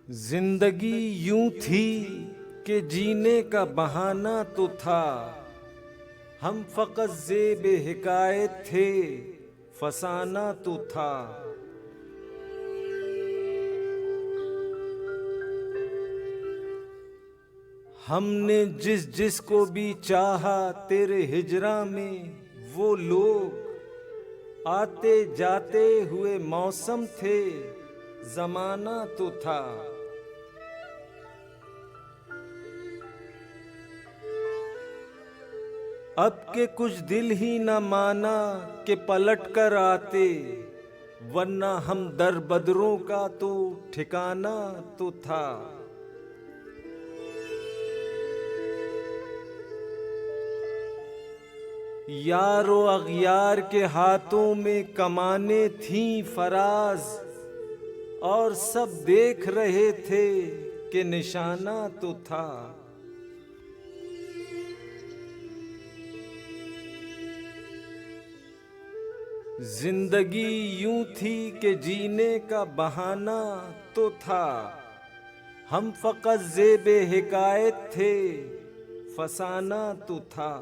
जिंदगी यूं थी कि जीने का बहाना तो था। हम फ़कत ज़ेब हिकायत थे, फसाना तो था। हमने जिस जिस को भी चाहा तेरे हिजरा में, वो लोग आते जाते हुए मौसम थे, ज़माना तो था। अब के कुछ दिल ही न माना कि पलट कर आते, वरना हम दर बदरों का तो ठिकाना तो था। यारो अगयार के हाथों में कमाने थीं फराज, और सब देख रहे थे कि निशाना तो था। जिंदगी यूं थी कि जीने का बहाना तो था। हम फ़कत ज़ेब हिकायत थे, फसाना तो था।